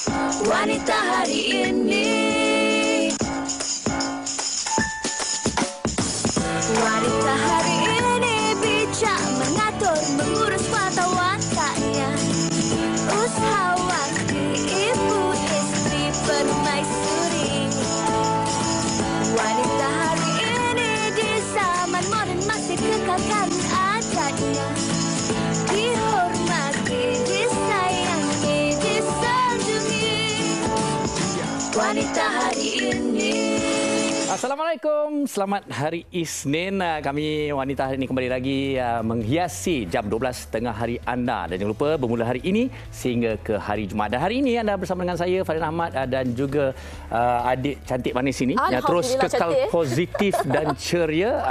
Wanita hari ini. Wanita hari ini bijak mengatur, mengurus mata wataknya. Usahawati, ibu, istri, permaisuri. Wanita hari ini di zaman modern masih kekalkan adatnya. Dihormati, disayangi, disanjungi. Wanita hari ini. Assalamualaikum, selamat hari Isnin. Kami Wanita hari ini kembali lagi menghiasi jam 12 tengah hari anda. Dan jangan lupa bermula hari ini sehingga ke hari Jumaat. Dan hari ini anda bersama dengan saya, Farid Ahmad, dan juga adik cantik manis ini yang terus kekal positif dan ceria,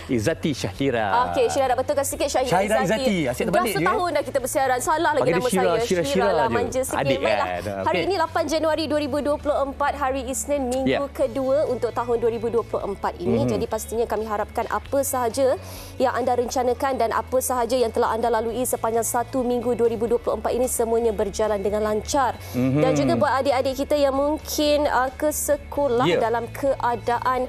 Izzati Syahira. Okey, Syahira dah betulkan sikit Syahira Izzati. Asyik dah setahun dah kita bersiaran. Salah lagi nama saya. Syira lah, manja sikit. Adik, Baiklah. Hari ini 8 Januari 2024, hari Isnin, minggu kedua untuk tahun 2024 ini. Jadi pastinya kami harapkan apa sahaja yang anda rencanakan dan apa sahaja yang telah anda lalui sepanjang 1 minggu 2024 ini semuanya berjalan dengan lancar. Dan juga buat adik-adik kita yang mungkin ke sekolah dalam keadaan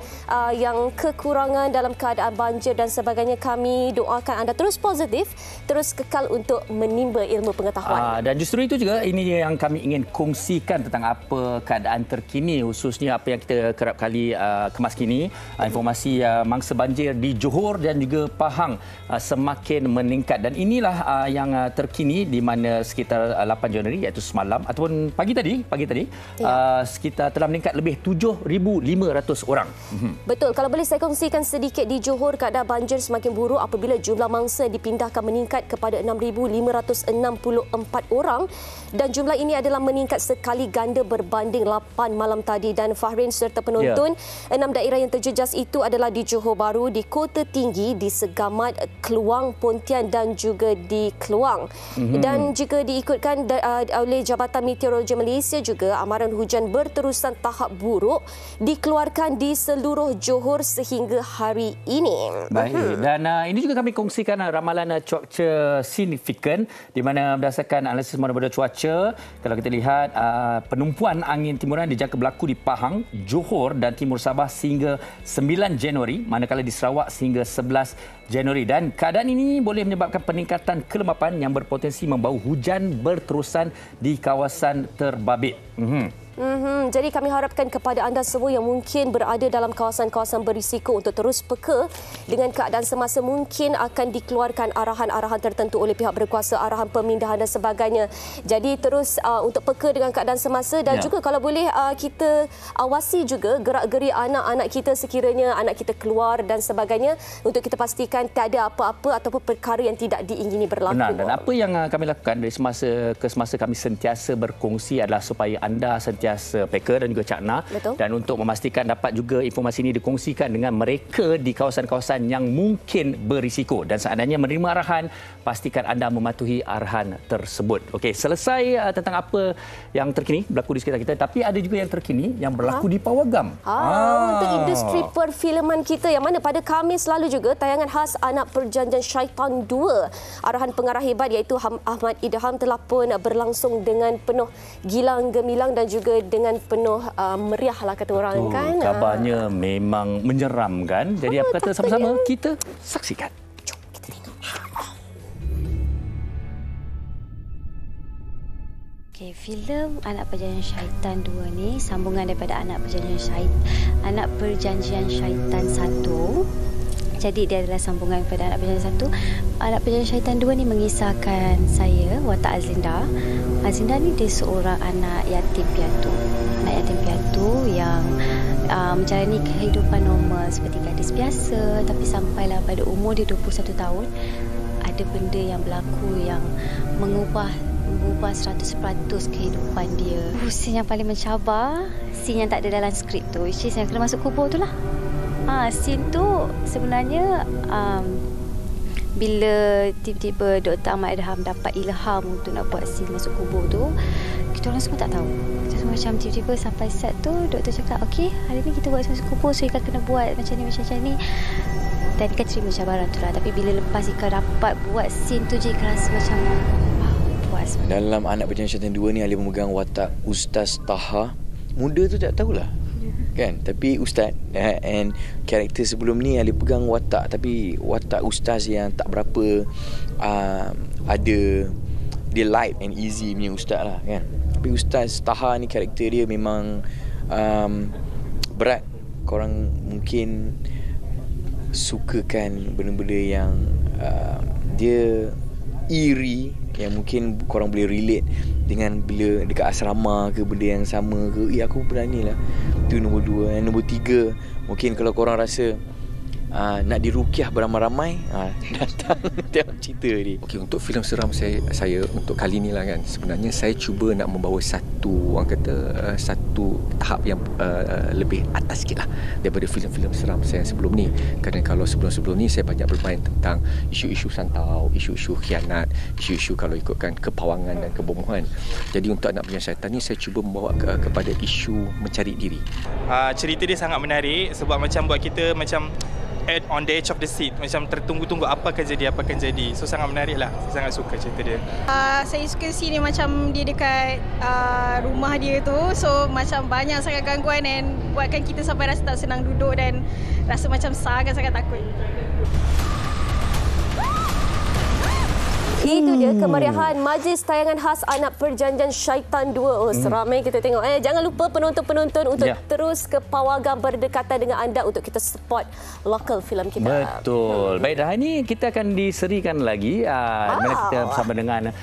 yang kekurangan, dalam keadaan banjir dan sebagainya, kami doakan anda terus positif, terus kekal untuk menimba ilmu pengetahuan. Dan justru itu juga ini yang kami ingin kongsikan tentang apa keadaan terkini, khususnya apa yang kita kerap kali kemas kini, informasi mangsa banjir di Johor dan juga Pahang semakin meningkat. Dan inilah yang terkini di mana sekitar 8 Januari iaitu semalam ataupun pagi tadi sekitar telah meningkat lebih 7,500 orang. Betul. Kalau boleh saya kongsikan sedikit di Johor, keadaan banjir semakin buruk apabila jumlah mangsa dipindahkan meningkat kepada 6,564 orang dan jumlah ini adalah meningkat sekali ganda berbanding 8 malam tadi. Dan Fahrin serta penonton, 6 daerah yang terjejas itu adalah di Johor Bahru, di Kota Tinggi, di Segamat, Keluang, Pontian dan juga di Keluang. Dan jika diikutkan oleh Jabatan Meteorologi Malaysia juga, amaran hujan berterusan tahap buruk dikeluarkan di seluruh Johor sehingga hari ini. Baik. Dan ini juga kami kongsikan ramalan cuaca signifikan di mana berdasarkan analisis moden cuaca, kalau kita lihat penumpuan angin timuran dijangka berlaku di Pahang, Johor dan Timur Sabah sehingga 9 Januari, manakala di Sarawak sehingga 11 Januari. Dan keadaan ini boleh menyebabkan peningkatan kelembapan yang berpotensi membawa hujan berterusan di kawasan terbabit. Jadi kami harapkan kepada anda semua yang mungkin berada dalam kawasan-kawasan berisiko untuk terus peka dengan keadaan semasa. Mungkin akan dikeluarkan arahan-arahan tertentu oleh pihak berkuasa, arahan pemindahan dan sebagainya. Jadi terus untuk peka dengan keadaan semasa dan juga kalau boleh kita awasi juga gerak-geri anak-anak kita sekiranya anak kita keluar dan sebagainya untuk kita pastikan tak ada apa-apa ataupun perkara yang tidak diingini berlaku. Benar. Dan apa yang kami lakukan dari semasa ke semasa, kami sentiasa berkongsi adalah supaya anda sentiasa peka dan juga cakna. Betul. Dan untuk memastikan dapat juga informasi ini dikongsikan dengan mereka di kawasan-kawasan yang mungkin berisiko. Dan seandainya menerima arahan, pastikan anda mematuhi arahan tersebut. Okey, selesai tentang apa yang terkini berlaku di sekitar kita, tapi ada juga yang terkini yang berlaku di Pawagam. Untuk industri perfilman kita yang mana pada Khamis lalu juga tayangan khas Anak Perjanjian Syaitan 2 arahan pengarah hebat iaitu Ahmad Idham telah pun berlangsung dengan penuh gilang gemilang dan juga dengan penuh meriah lah kata orang kan. Kabarnya memang menyeramkan. Jadi apa kata sama-sama kita saksikan. Jom kita tengok. Okey, filem Anak Perjanjian Syaitan 2 ni sambungan daripada Anak Perjanjian Syaitan 1. Jadi dia adalah sambungan kepada Anak Perjanjian 1. Anak Perjanjian Syaitan 2 ni mengisahkan saya, watak Azinda. Azinda ni dia seorang anak yatim piatu. Anak yatim piatu yang menjalani kehidupan normal seperti gadis biasa, tapi sampailah pada umur dia 21 tahun ada benda yang berlaku yang mengubah 100% kehidupan dia. Scene yang paling mencabar, scene yang tak ada dalam skrip tu, which is yang kena masuk kubur tu lah. Scene tu sebenarnya bila tiba-tiba Dr. Ahmad Idham dapat ilham untuk nak buat scene masuk kubur tu, kita orang semua tak tahu. Kita semua macam tiba-tiba sampai set tu, doktor cakap, okey, hari ni kita buat masuk kubur, so Ika kena buat macam ni. Dan Ika terima cabaran tu lah. Tapi bila lepas Ika dapat buat scene tu je, Ika rasa macam, wow, buat puas. Dalam Anak Berjaya Syaitan 2 ni, Ali memegang watak Ustaz Taha. Muda tu tak tahulah. Kan? Tapi Ustaz, and karakter sebelum ni Ali pegang watak, tapi watak Ustaz yang tak berapa ada, dia light and easy punya Ustaz lah kan. Tapi Ustaz Taha ni karakter dia memang berat. Korang mungkin sukakan benda-benda yang dia eerie, yang mungkin korang boleh relate dengan bila dekat asrama ke, benda yang sama ke. Aku pernah ni lah. Itu nombor 2. Yang nombor 3, mungkin kalau korang rasa nak dirukiah beramai-ramai, datang tengok cerita ni. Okey, untuk filem seram saya untuk kali ni lah kan, sebenarnya saya cuba nak membawa satu, orang kata satu tahap yang lebih atas sikit lah daripada filem-filem seram saya sebelum ni. Kerana kalau sebelum-sebelum ni saya banyak bermain tentang isu-isu santau, isu-isu khianat, isu-isu kalau ikutkan kepawangan dan kebomohan. Jadi untuk Anak Berjaya Syaitan ni saya cuba membawa kepada isu mencari diri. Cerita dia sangat menarik sebab macam buat kita macam on the edge of the seat, macam tertunggu-tunggu apa akan jadi. So sangat menarik lah. Saya sangat suka cerita dia. Saya suka scene ni macam dia dekat rumah dia tu. So macam banyak sangat gangguan dan buatkan kita sampai rasa tak senang duduk dan rasa macam sangat-sangat takut. Itu dia kemeriahan majlis tayangan khas Anak Perjanjian Syaitan 2. Oh, seramai kita tengok. Jangan lupa penonton-penonton untuk terus ke Pawagam berdekatan dengan anda untuk kita support local filem kita. Betul. Baik, dah ini kita akan diserikan lagi. Mana kita bersama dengan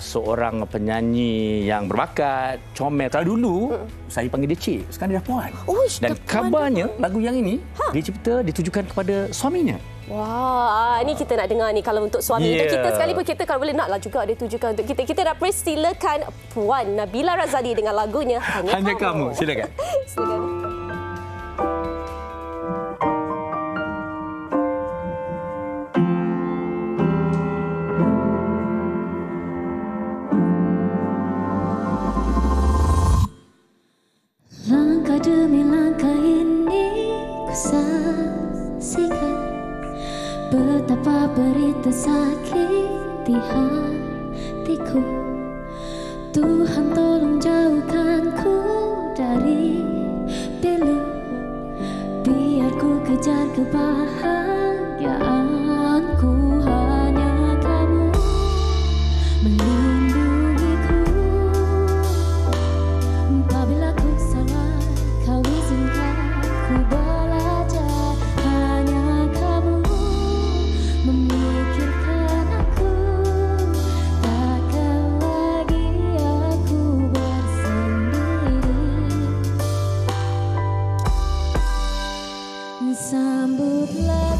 seorang penyanyi yang berbakat, comel. Kalau dulu saya panggil dia Cik, sekarang dia dah puan. Dan kabarnya lagu yang ini dicipta ditujukan kepada suaminya. Wah, ni kita nak dengar ni kalau untuk suami. Dan kita sekalipun kita kalau boleh naklah juga dia tujukan untuk kita. Kita nak persilakan Puan Nabila Razali dengan lagunya Hanya Kamu. Silakan. Silakan. Langkah demi langkah ini ku saksikan betapa berita sakiti hatiku. Tuhan tolong jauhkanku dari pilu, biar ku kejar kebahagiaanku. Hanya kamu melindungiku. Apabila ku salah, kau izinkan ku belajar. Hanya kamu memikirkan aku, takkan lagi aku bersendiri. Sambutlah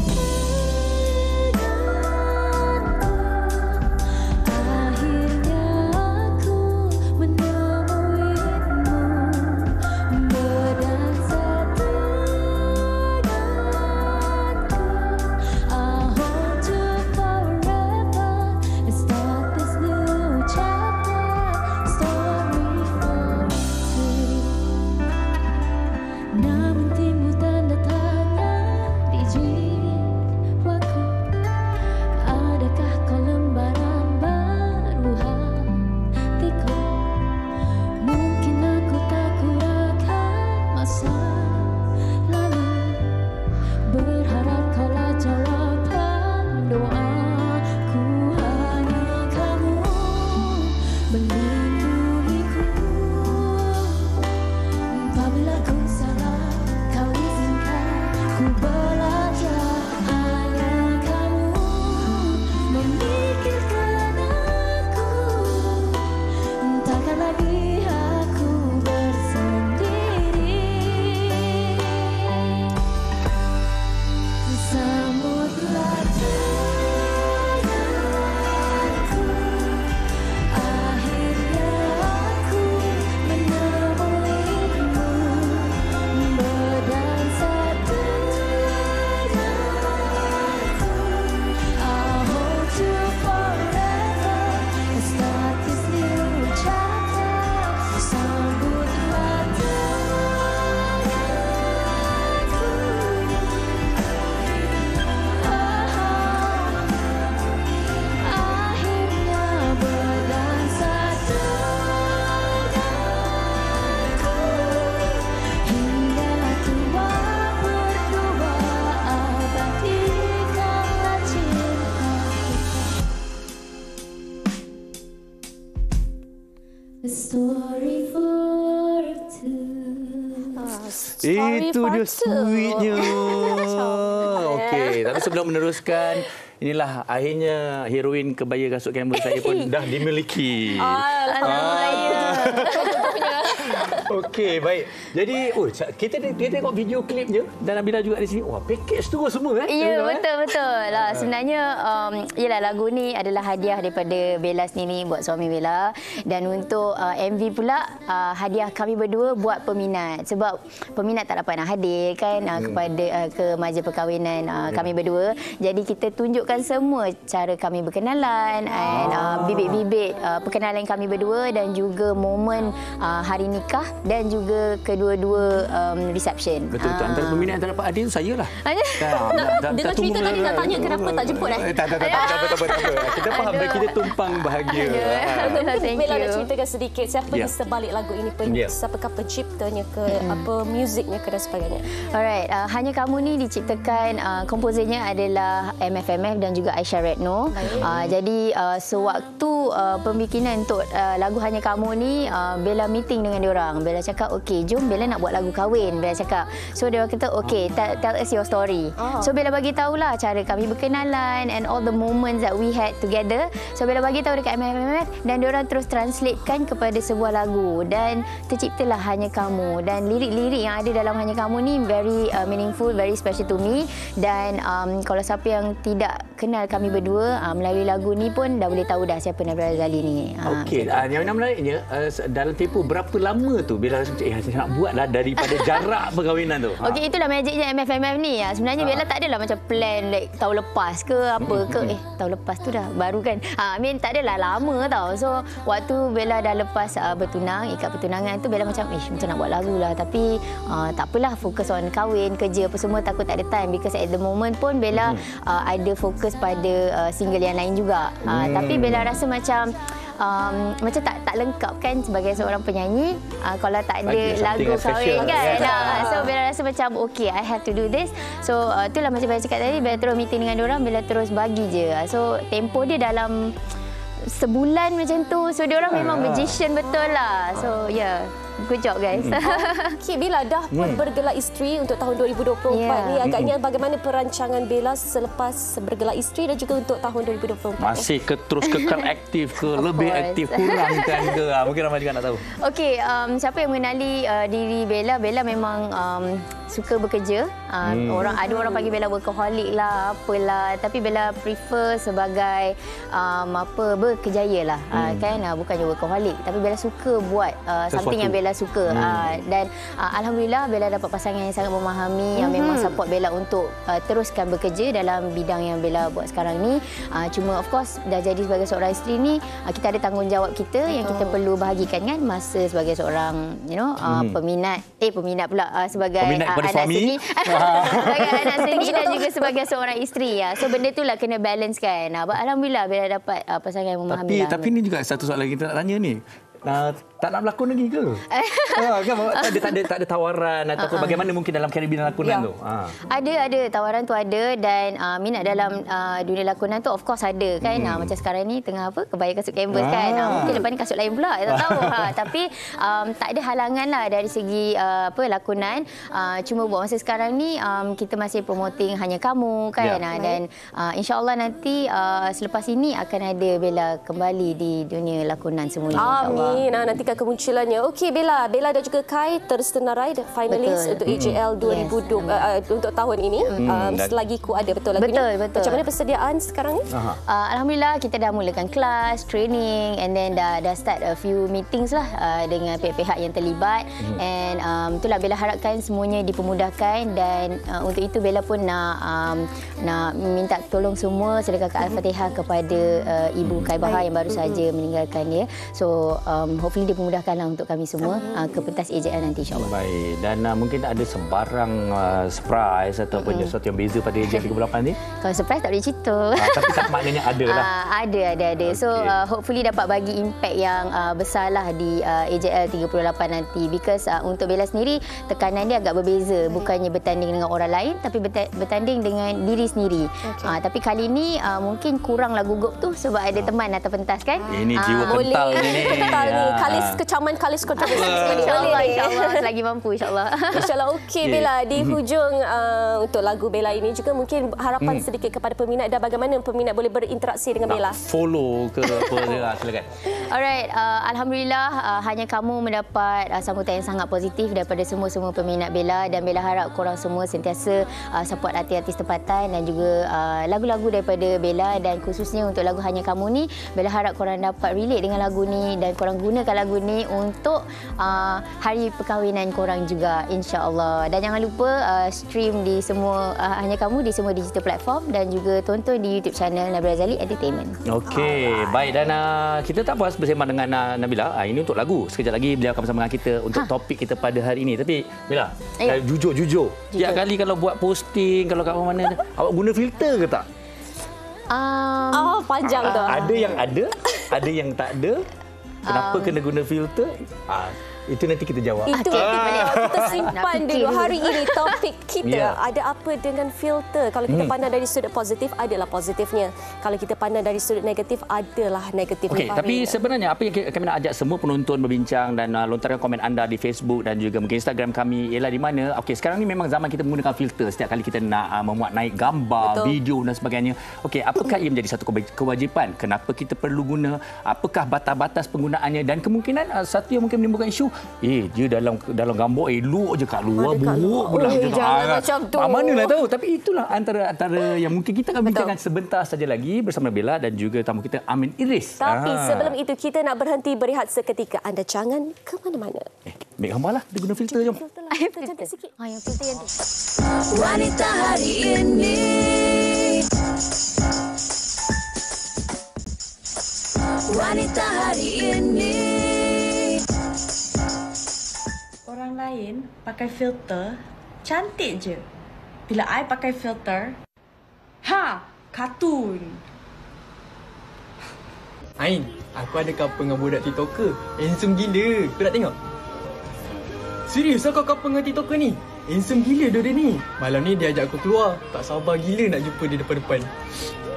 Story for two. Itu dia sweetnya. Okey, tapi sebelum meneruskan, inilah akhirnya heroin kebaya kasut kamera saya pun dah dimiliki. Okey, baik. Jadi, kita tengok video klip je dan Nabila juga di sini. Wah, package tu semua Ya, betul-betul. Sebenarnya, yelah, lagu ni adalah hadiah daripada Bella sendiri buat suami Bella. Dan untuk MV pula, hadiah kami berdua buat peminat. Sebab peminat tak dapat nak hadir kan kepada ke majlis perkahwinan kami berdua. Jadi, kita tunjukkan semua cara kami berkenalan and bibit-bibit perkenalan kami berdua dan juga momen hari nikah dan juga kedua-dua reception. Betul. Antara peminat yang tak dapat hadir tu saya lah. Dengan cerita tadi nak tanya kenapa tak jemput Tak. Kita faham dan kita tumpang bahagia. Mungkin Bella nak ceritakan sedikit siapa di sebalik lagu ini, siapakah penciptanya ke, apa musiknya ke dan sebagainya. Alright, Hanya Kamu ni diciptakan, komposernya adalah MFMF dan juga Aisyah Retno. Jadi sewaktu pembikinan untuk lagu Hanya Kamu ni, Bella meeting dengan diorang. Bella cakap, okey, jom Bella nak buat lagu kahwin. Bella cakap. So dia kata, okey, tell us your story. So Bella bagi tahulah cara kami berkenalan and all the moments that we had together. So Bella bagi tahu dekat MFMF dan diorang terus translatekan kepada sebuah lagu dan terciptalah Hanya Kamu. Dan lirik-lirik yang ada dalam Hanya Kamu ni very meaningful, very special to me. Dan kalau siapa yang tidak kenal kami berdua, melalui lagu ni pun dah boleh tahu dah siapa Nabila Razali ni. Okey, yang menariknya dalam tempoh berapa lama tu Bella rasa macam saya nak buatlah daripada jarak perkahwinan tu. Okey, itulah magicnya MFMF ni. Sebenarnya Bella tak adalah macam plan like tahun lepas ke apa ke. Tahun lepas tu dah baru kan. I mean tak adalah lama tau. So waktu Bella dah lepas bertunang, ikat pertunangan tu Bella macam macam nak buat lagu lah. Tapi tak apalah, fokus on kahwin, kerja apa semua, takut tak ada time. Because at the moment pun Bella ada fokus pada single yang lain juga. Tapi Bella rasa macam tak lengkap kan sebagai seorang penyanyi kalau tak ada lagu kahwin kan. So Bella rasa macam okay, I have to do this. So itulah macam Bella cakap tadi, Bella terus meeting dengan diorang, Bella terus bagi je. So tempo dia dalam sebulan macam tu. So diorang memang magician betul lah. So good job guys. Okey, Bella dah pun bergelar isteri untuk tahun 2024 ni. Agaknya bagaimana perancangan Bella selepas bergelar isteri dan juga untuk tahun 2024? Masih terus kekal aktif ke, lebih aktif, kurangkan ke? Mungkin ramai juga nak tahu. Okey, siapa yang mengenali diri Bella, Bella memang suka bekerja. Ada orang panggil Bella workaholic lah, apalah. Tapi Bella prefer sebagai berkejaya lah. Kan, bukannya workaholic. Tapi Bella suka buat something yang Bella suka. Dan alhamdulillah Bella dapat pasangan yang sangat memahami, yang memang support Bella untuk teruskan bekerja dalam bidang yang Bella buat sekarang ni. Cuma of course dah jadi sebagai seorang isteri ni, kita ada tanggungjawab kita yang kita perlu bahagikan kan, masa sebagai seorang peminat pula sebagai anak seni sebagai anak seni dan juga sebagai seorang isteri. So benda itulah kena balance kan. Alhamdulillah Bella dapat pasangan yang memahami. Tapi ni juga satu soalan kita nak tanya ni. Tak nak berlakon lagi ke? Kan, tak ada tawaran ataupun bagaimana mungkin dalam karibinan lakonan tu? Ada tawaran tu ada, dan minat dalam dunia lakonan tu of course ada kan. Macam sekarang ni tengah kebaya kasut canvas kan. Mungkin lepas ni kasut lain pula, tak tahu. Tapi tak ada halangan lah dari segi lakonan. Cuma buat masa sekarang ni kita masih promoting Hanya Kamu kan. Dan insya-Allah nanti selepas ini akan ada Bella kembali di dunia lakonan semuanya, insya-Allah. Nantikan kemunculannya. Okey, Bella dan juga Kai tersenarai finalis untuk AJL 2020 untuk tahun ini. Selagi ku ada, betul lagunya. Betul. Macam mana persediaan sekarang ni? Alhamdulillah kita dah mulakan kelas, training, and then dah start a few meetings lah dengan pihak-pihak yang terlibat. And itulah Bella harapkan semuanya dipermudahkan, dan untuk itu Bella pun nak minta tolong semua sedekahkan Al-Fatihah kepada Ibu Kai Bahar yang baru saja meninggalkan dia. So hopefully dipermudahkanlah untuk kami semua ke pentas AJL nanti, insya-Allah. Baik, dan mungkin tak ada sembarang surprise ataupun sesuatu yang beza pada AJL 38 ni? Kalau surprise tak boleh cerita. Tapi tak maknanya ada lah. Ada. So hopefully dapat bagi impact yang besar lah di AJL 38 nanti. Because untuk Bella sendiri, tekanan dia agak berbeza. Bukannya bertanding dengan orang lain, tapi bertanding dengan diri sendiri. Tapi kali ni mungkin kuranglah gugup tu sebab ada teman atau pentas kan. Ini jiwa kental ni. soal ni. Kalis kecaman, kalis kontroversi. InsyaAllah selagi mampu, insyaAllah. InsyaAllah. Okey, Bella. Di hujung untuk lagu Bella ini juga mungkin harapan sedikit kepada peminat dan bagaimana peminat boleh berinteraksi dengan Bella. Follow ke apa, silakan. Alright, Alhamdulillah hanya kamu mendapat sambutan yang sangat positif daripada semua peminat Bella, dan Bella harap korang semua sentiasa support artis-artis tempatan dan juga lagu-lagu daripada Bella, dan khususnya untuk lagu Hanya Kamu ni, Bella harap korang dapat relate dengan lagu ni dan korang gunakan lagu ni untuk hari perkahwinan korang juga, insya-Allah. Dan jangan lupa stream di semua Hanya Kamu di semua digital platform dan juga tonton di YouTube channel Nabila Razali Entertainment. Okey, baik, dan kita tak puas bersembang dengan Nabila. Ini untuk lagu. Sekejap lagi beliau akan bersama dengan kita untuk topik kita pada hari ini. Tapi Bella, jujur. Tiap kali kalau buat posting, kalau kat mana, awak guna filter ke tak? Panjang tu. Ada yang ada yang tak ada. Kenapa kena guna filter? Itu nanti kita jawab. Itu kita simpan dulu. Hari ini topik kita ada apa dengan filter. Kalau kita pandang dari sudut positif, adalah positifnya. Kalau kita pandang dari sudut negatif, adalah negatifnya. Okey, tapi sebenarnya apa yang kami nak ajak semua penonton berbincang dan lontarkan komen anda di Facebook dan juga mungkin Instagram kami ialah di mana, okey, sekarang ni memang zaman kita menggunakan filter setiap kali kita nak memuat naik gambar, video dan sebagainya. Okey, apakah ia menjadi satu kewajipan? Kenapa kita perlu guna? Apakah batas-batas penggunaannya? Dan kemungkinan satu yang mungkin menimbulkan isu, dia dalam gambar elok je kat luar, buruk pula. Jangan macam tu. Manalah tahu. Tapi itulah antara yang mungkin kita akan bincangkan sebentar saja lagi bersama Bella dan juga tamu kita Amin Idris. Tapi sebelum itu kita nak berhenti berehat seketika. Anda jangan ke mana-mana. Ambil gambar lah. Dia guna filter, jom. Filter cantik sikit. Yang filter yang tu. Wanita hari ini. Wanita hari ini. Orang lain pakai filter, cantik je. Bila I pakai filter, kartun. Ain, aku ada couple dengan budak TikToker. Handsome gila. Kau nak tengok? Serius kau couple dengan TikToker ni? Handsome gila dia ni. Malam ni dia ajak aku keluar. Tak sabar gila nak jumpa dia depan-depan.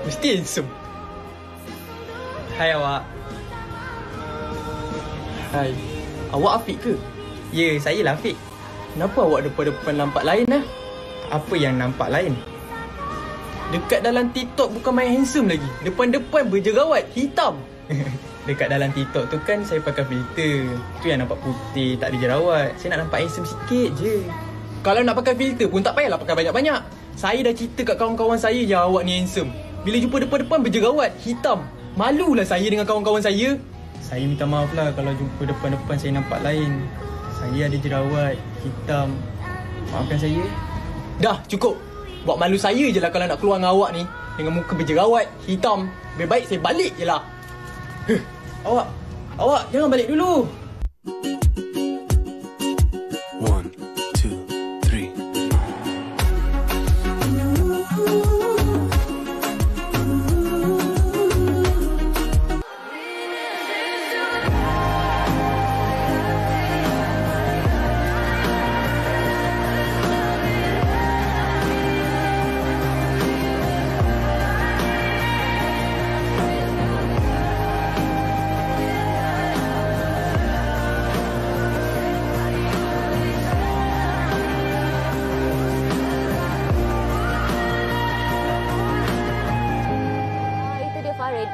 Mesti handsome. Hai awak. Hai. Awak Afiq ke? Ya, saya lah Afiq. Kenapa awak depan-depan nampak lain lah? Apa yang nampak lain? Dekat dalam TikTok bukan main handsome lagi. Depan-depan berjerawat, hitam. Dekat dalam TikTok tu kan saya pakai filter. Tu yang nampak putih, tak ada jerawat. Saya nak nampak handsome sikit je. Kalau nak pakai filter pun tak payahlah pakai banyak-banyak. Saya dah cerita kat kawan-kawan saya je awak ni handsome. Bila jumpa depan-depan berjerawat, hitam. Malulah saya dengan kawan-kawan saya. Saya minta maaf lah kalau jumpa depan-depan saya nampak lain. Saya ada jerawat, hitam. Maafkan saya. Dah, cukup. Buat malu saya je lah kalau nak keluar dengan awak ni. Dengan muka berjerawat, hitam. Lebih baik saya balik je lah. Awak jangan balik dulu. 1, 2, 3.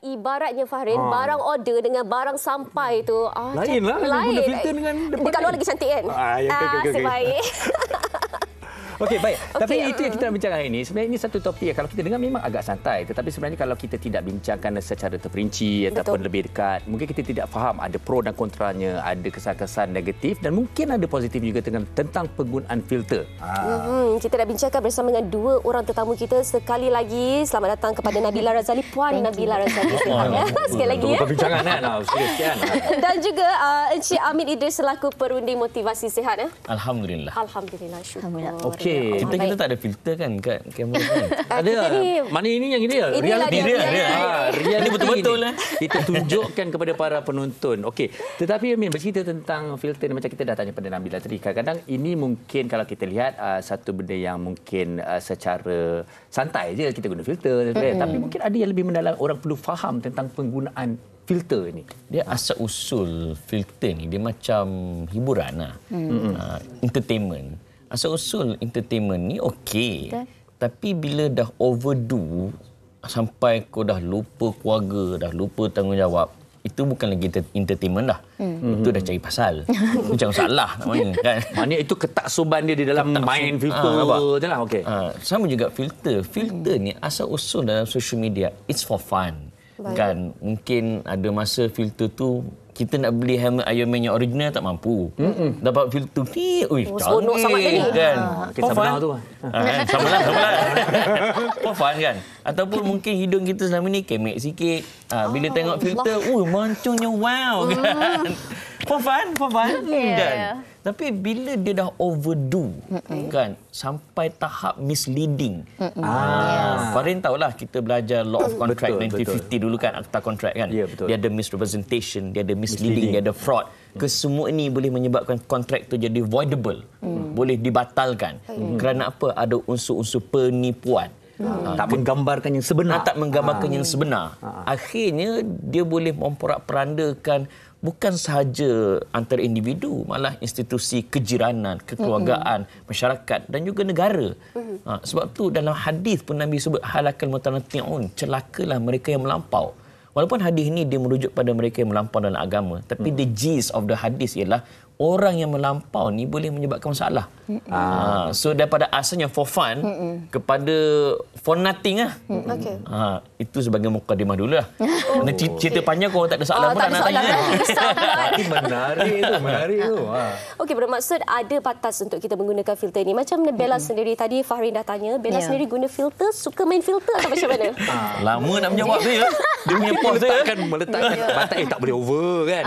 Ibaratnya Fahrin, barang order dengan barang sampai tu lain lah. Guna filter dengan depan. Dekat luar lagi cantik kan? Asyik baik. Okey, baik. Tapi itu yang kita nak bincangkan hari ini. Sebenarnya ini satu topik kalau kita dengar memang agak santai. Tetapi sebenarnya kalau kita tidak bincangkan secara terperinci ataupun lebih dekat, mungkin kita tidak faham ada pro dan kontranya, ada kesan-kesan negatif dan mungkin ada positif juga tentang penggunaan filter. Kita dah bincangkan bersama dengan dua orang tetamu kita. Sekali lagi, selamat datang kepada Nabila Razali. Puan Nabila Razali. Sekali lagi ya. Perbincangan kan? Dan juga Encik Amin Idris selaku perunding motivasi sihat. Alhamdulillah. Alhamdulillah. Syukur. Okey. Kita tak ada filter kan kat kamera kan? Ada. Mana ini yang real? Reality real ni betul-betul lah. Kita tunjukkan kepada para penonton. Okey. Tetapi Amin bercerita tentang filter macam kita dah tanya pada Nabila tadi. Kadang-kadang ini mungkin kalau kita lihat satu benda yang mungkin secara santai je kita guna filter. Tapi mungkin ada yang lebih mendalam, orang perlu faham tentang penggunaan filter ni? Dia asal usul filter ni dia macam hiburan lah. Entertainment. Asal usul entertainment ni okey. Tapi bila dah overdo sampai kau dah lupa keluarga, dah lupa tanggungjawab, itu bukan lagi entertainment dah. Itu dah cari pasal. Itu cari masalah namanya kan. Maknanya itu ketaksuban dia di dalam main filter je lah. Okey. Sama juga filter. Filter ni asal usul dalam social media, it's for fun. Kan mungkin ada masa filter tu kita nak beli helmet Iron Man yang original tak mampu. Dapat filter ni, seronok sama dia ni. Kan. Kita benar tu. Sama lah. For fun kan. Ataupun mungkin hidung kita selama ni kemek sikit. Bila tengok filter, mancungnya wow kan. For fun. Kan. Tapi bila dia dah overdo kan sampai tahap misleading. Farin tahulah kita belajar law of contract 1950 dulu kan, akta kontrak kan. Dia ada misrepresentation, dia ada misleading, dia ada fraud. Kesemua ini boleh menyebabkan kontrak tu jadi voidable. Boleh dibatalkan. Kerana apa? Ada unsur-unsur penipuan. Tak menggambarkan yang sebenar. Tak menggambarkan yang sebenar. Akhirnya dia boleh memporak-perandakan bukan sahaja antara individu, malah institusi kejiranan, kekeluargaan, masyarakat dan juga negara. Sebab tu dalam hadis pun Nabi sebut halakal mutanatti'un, celakalah mereka yang melampau. Walaupun hadis ini dia merujuk pada mereka yang melampau dalam agama, tapi the gist of the hadis ialah orang yang melampau ni boleh menyebabkan masalah. So daripada asalnya for fun kepada for nothing lah. Itu sebagai mukadimah dulu lah. Cerita panjang kau tak ada soalan pun nak tanya. Menarik tu. Okey, bermaksud ada batas untuk kita menggunakan filter ni. Macam Bella sendiri tadi Fahrin dah tanya, Bella sendiri guna filter, suka main filter atau macam mana? Lama nak menjawab dia. Dia punya pause dia. Meletakkan batas tak boleh over kan.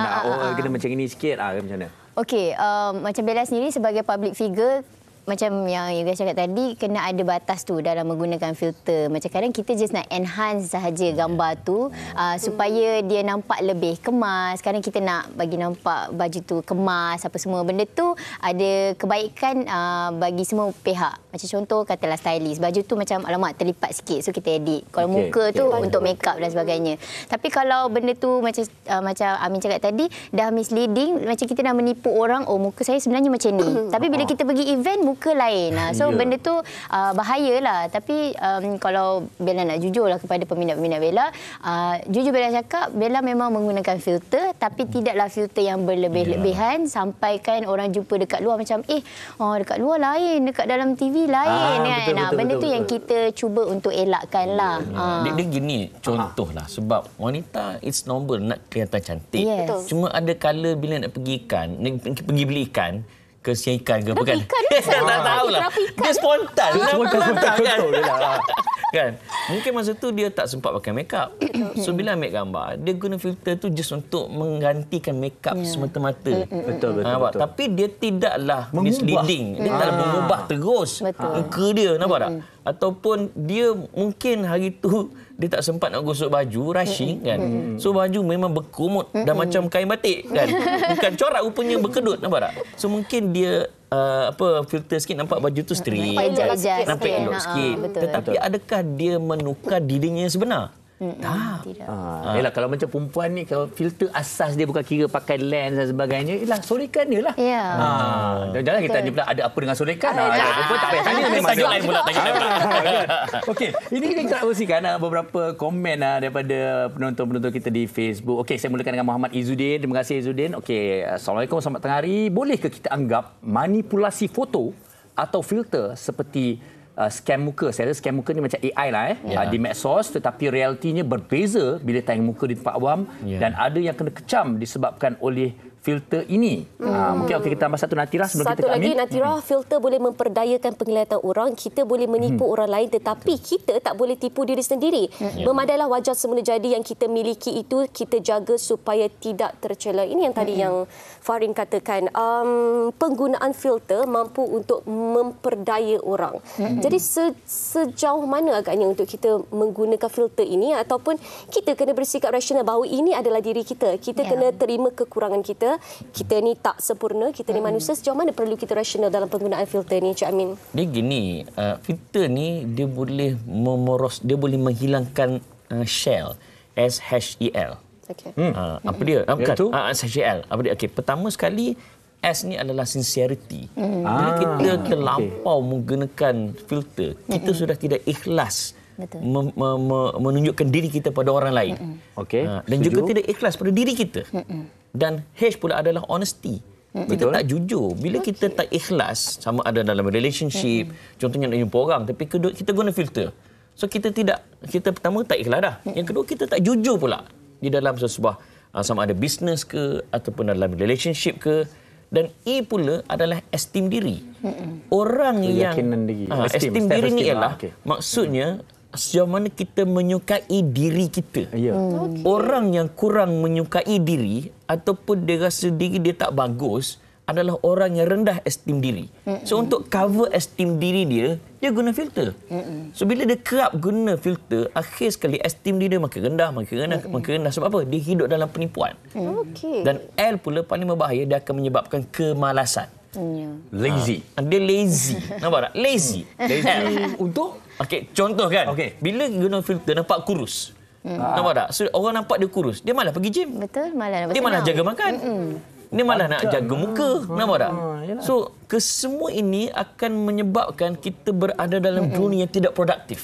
Kena macam ini sikit. Macam mana? Okey, macam Bella sendiri sebagai public figure, macam yang Yoga cakap tadi, kena ada batas tu dalam menggunakan filter. Macam kadang kita just nak enhance sahaja gambar tu supaya dia nampak lebih kemas. Kadang kita nak bagi nampak baju tu kemas, apa semua. Benda tu ada kebaikan bagi semua pihak. Macam contoh katalah stylist, baju tu macam alamak terlipat sikit, so kita edit. Kalau muka tu untuk make up dan sebagainya. Tapi kalau benda tu macam Amin cakap tadi, dah misleading, macam kita dah menipu orang, muka saya sebenarnya macam ni. Tapi bila kita pergi event, muka lain. So benda tu bahayalah. Tapi kalau Bella nak jujur lah kepada peminat-peminat Bella, jujur Bella cakap, Bella memang menggunakan filter, tapi tidaklah filter yang berlebih-lebihan sampai kan orang jumpa dekat luar macam dekat luar lain, dekat dalam TV lain kan. Benda tu yang kita cuba untuk elakkan lah. Dia gini contohlah, sebab wanita it's normal nak kelihatan cantik. Cuma ada kala bila nak pergi beli ikan ke siang ikan ke apa kan? Tak tahulah. Dia spontan. Kan? Mungkin masa tu dia tak sempat pakai makeup. So bila ambil gambar, dia guna filter tu just untuk menggantikan makeup semata-mata. Betul. Tapi dia tidaklah misleading. Dia taklah mengubah terus muka dia, nampak tak? Ataupun dia mungkin hari tu dia tak sempat nak gosok baju, rushing kan. So baju memang berkumut dah macam kain batik kan. Bukan corak, rupanya berkedut, nampak tak? So mungkin dia filter sikit, nampak baju tu straight, nampak elok sikit. Tetapi adakah dia menukar dirinya yang sebenar? Tak. Yalah, kalau macam perempuan ni, kalau filter asas dia bukan kira pakai lens dan sebagainya, ialah sorekan dia lah. Jangan kita tanya pula ada apa dengan sorekan. Perempuan tak payah tanya, memang tajuk lain pula. Okey, ini kita kongsikan beberapa komen daripada penonton-penonton kita di Facebook. Okey, saya mulakan dengan Muhammad Izzuddin. Terima kasih Izzuddin. Okey, Assalamualaikum, selamat tengah hari. Bolehkah kita anggap manipulasi foto atau filter seperti scam muka? Saya rasa scam muka ni macam AI lah di medsos, tetapi realitinya berbeza bila tayang muka di tempat awam dan ada yang kena kecam disebabkan oleh filter ini. Mungkin kita tambah satu Natira sebelum kita ke Amin. Satu lagi Natira, filter boleh memperdayakan penglihatan orang, kita boleh menipu orang lain, tetapi kita tak boleh tipu diri sendiri. Memadailah wajah semula jadi yang kita miliki itu kita jaga supaya tidak tercela. Ini yang tadi yang Fahrin katakan, penggunaan filter mampu untuk memperdaya orang. Jadi sejauh mana agaknya untuk kita menggunakan filter ini, ataupun kita kena bersikap rasional bahawa ini adalah diri kita. Kita kena terima kekurangan kita. Kita ni tak sempurna, kita ni manusia. Sejauh mana perlu kita rasional dalam penggunaan filter ni, Cik Amin? Dia gini, filter ni dia boleh menghilangkan shell, SHEL. Okey. Apa dia? Bukan. SHL. Apa dia? Okey, pertama sekali S ni adalah sincerity. Bila kita terlampau menggunakan filter, kita sudah tidak ikhlas menunjukkan diri kita pada orang lain. Dan juga tidak ikhlas pada diri kita. Dan H pula adalah honesty. Kita tak jujur. Bila kita tak ikhlas, sama ada dalam relationship, contohnya nak jumpa orang, tapi kita guna filter. So kita pertama tak ikhlas dah. Yang kedua, kita tak jujur pula di dalam sebuah sama ada bisnes ke ataupun dalam relationship ke. Dan E pula adalah esteem diri. Orang yang esteem diri ni ialah maksudnya sejauh mana kita menyukai diri kita. Orang yang kurang menyukai diri ataupun dia rasa diri dia tak bagus adalah orang yang rendah esteem diri. So untuk cover esteem diri dia guna filter. So bila dia kerap guna filter, akhir sekali esteem diri dia makin rendah. Sebab apa? Dia hidup dalam penipuan. Dan L pula paling berbahaya, dia akan menyebabkan kemalasan. Lazy. Dia lazy. Nampak tak? Lazy. Untuk? Okey, contoh kan. Bila guna filter nampak kurus. Nampak tak? So orang nampak dia kurus, dia malah pergi gym. Betul, malah dia malah jaga makan. Dia malah nak jaga muka. Nampak tak? So, kesemua ini akan menyebabkan kita berada dalam dunia yang tidak produktif.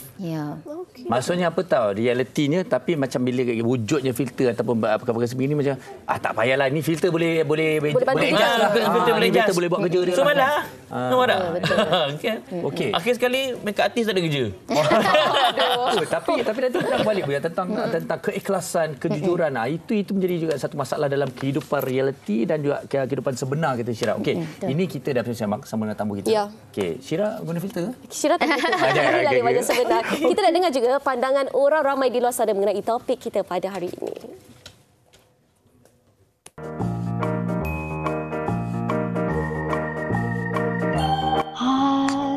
Maksudnya apa tahu? Realitinya, tapi macam bila wujudnya filter ataupun perkara-perkara sebegini macam tak payahlah, ni filter boleh adjust lah. Filter boleh buat kerja dia. So malah. Nampak tak? Okey. Akhir sekali makeup artist tak ada kerja. Tapi nanti kita kembali pula tentang keikhlasan, kejujuran. Itu menjadi juga satu masalah dalam kehidupan realiti dan juga kehidupan sebenar kita, Syira. Okey, ini kita dah bersama dengan tamu kita. Okey, Syira guna filter ke? Syira tak guna wajah sebenar. Kita nak dengar juga pandangan orang ramai di luar sana mengenai topik kita pada hari ini.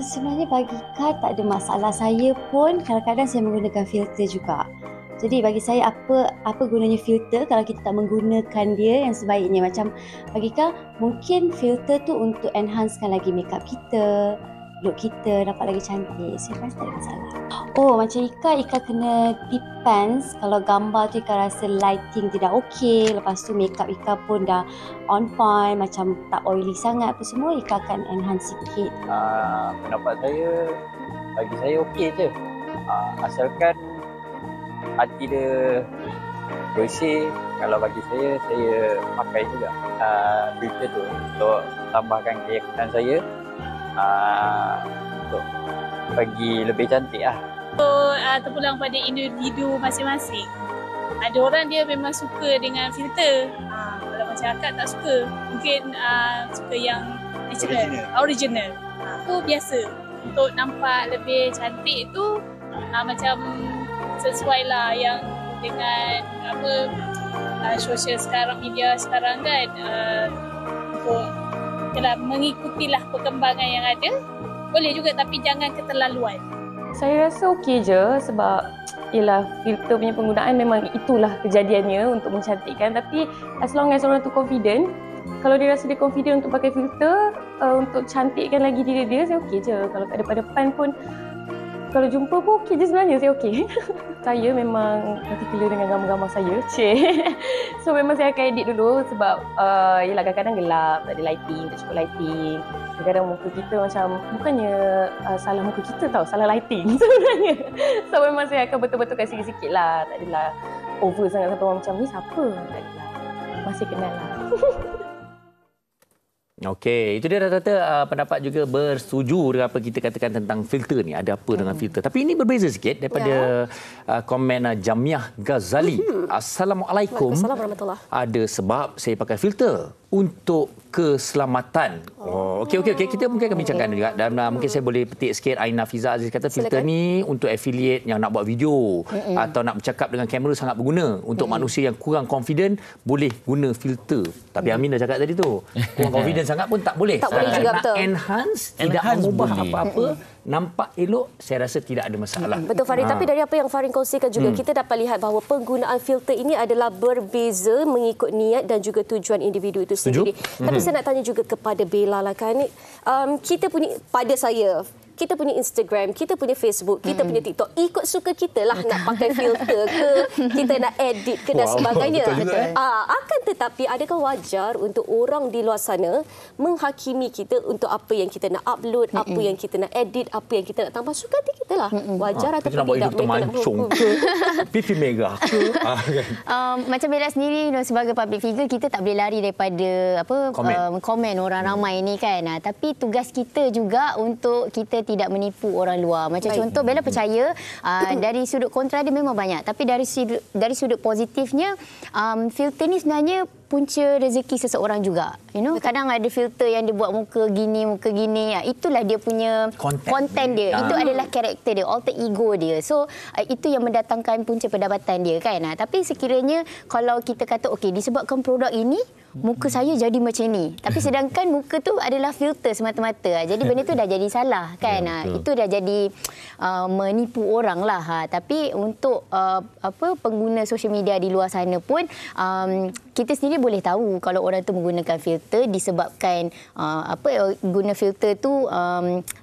Sebenarnya bagi Kak tak ada masalah. Saya pun kadang-kadang saya menggunakan filter juga. Jadi bagi saya apa gunanya filter kalau kita tak menggunakan dia yang sebaiknya. Macam bagi Kak mungkin filter tu untuk enhancekan lagi makeup kita, look kita dapat lagi cantik. Saya rasa tak ada masalah. Macam Ika kena depends kalau gambar tu Ika rasa lighting tidak okey, lepas tu makeup Ika pun dah on point, macam tak oily sangat apa semua, Ika akan enhance sikit. Pendapat saya, bagi saya okey je. Asalkan hati dia bersih. Kalau bagi saya pakai juga filter tu untuk tambahkan keyakinan saya untuk bagi lebih cantik lah. Terpulang pada individu masing-masing. Ada orang dia memang suka dengan filter. Kalau masyarakat tak suka, mungkin suka yang natural, original. Itu biasa. Untuk nampak lebih cantik tu macam sesuai lah yang dengan sosial sekarang, media sekarang kan, untuk mengikutilah perkembangan yang ada. Boleh juga tapi jangan keterlaluan. Saya rasa okey je sebab filter punya penggunaan memang itulah kejadiannya untuk mencantikkan, tapi as long as orang tu confident, kalau dia rasa dia confident untuk pakai filter untuk cantikkan lagi diri dia, saya okey je. Kalau tak ada pada depan pun, kalau jumpa pun okey je sebenarnya, saya okey. Saya memang particular dengan gambar-gambar saya. So memang saya akan edit dulu sebab kadang-kadang gelap, tak ada lighting, tak cukup lighting. Kadang-kadang muka kita macam, bukannya salah muka kita tau, salah lighting sebenarnya. So memang saya akan betul-betulkan sikit-sikit lah. Tak adalah over sangat sampai orang macam, ni siapa? Tak adalah. Masih kenal lah. Okey, itu dia rata-rata pendapat juga bersetuju dengan apa kita katakan tentang filter ni. Ada apa dengan filter? Tapi ini berbeza sikit daripada komen Jamiah Ghazali. Assalamualaikum. Assalamualaikum. Ada sebab saya pakai filter untuk keselamatan. Okey. Kita mungkin akan bincangkan juga. Dan mungkin saya boleh petik sikit. Aina Fiza Aziz kata filter ni untuk affiliate yang nak buat video atau nak bercakap dengan kamera sangat berguna. Untuk manusia yang kurang confident boleh guna filter. Tapi Amin dah cakap tadi tu. Kurang confident sangat pun tak boleh. Tak boleh juga, betul. Enhance tidak mengubah apa-apa. Nampak elok, saya rasa tidak ada masalah. Betul Farin, tapi dari apa yang Farin kongsikan juga, kita dapat lihat bahawa penggunaan filter ini adalah berbeza mengikut niat dan juga tujuan individu itu sendiri. Tapi saya nak tanya juga kepada Bella lah kan. Kita punya, pada saya, kita punya Instagram, kita punya Facebook, kita punya TikTok, ikut suka kita lah nak pakai filter ke, kita nak edit ke dan sebagainya. Akan tetapi adakah wajar untuk orang di luar sana menghakimi kita untuk apa yang kita nak upload, apa yang kita nak edit, apa yang kita nak tambah? Suka hati kita lah. Wajar atau tidak mereka nak berhukum ke pipi mega ke. Macam Bella sendiri sebagai public figure, kita tak boleh lari daripada komen orang ramai ni kan. Tapi tugas kita juga untuk kita tidak menipu orang luar. Macam contoh, Bella percaya dari sudut kontra dia memang banyak, tapi dari sudut positifnya, filter ni sebenarnya punca rezeki seseorang juga. Kadang ada filter yang dia buat muka gini. Itulah dia punya konten dia. Itu adalah karakter dia, alter ego dia. So itu yang mendatangkan punca pendapatan dia kan. Tapi sekiranya kalau kita kata okey, disebabkan produk ini muka saya jadi macam ni, tapi sedangkan muka tu adalah filter semata-mata. Jadi benda tu dah jadi salah kan. Itu dah jadi menipu orang lah. Tapi untuk pengguna social media di luar sana pun, kita sendiri boleh tahu kalau orang tu menggunakan filter disebabkan guna filter tu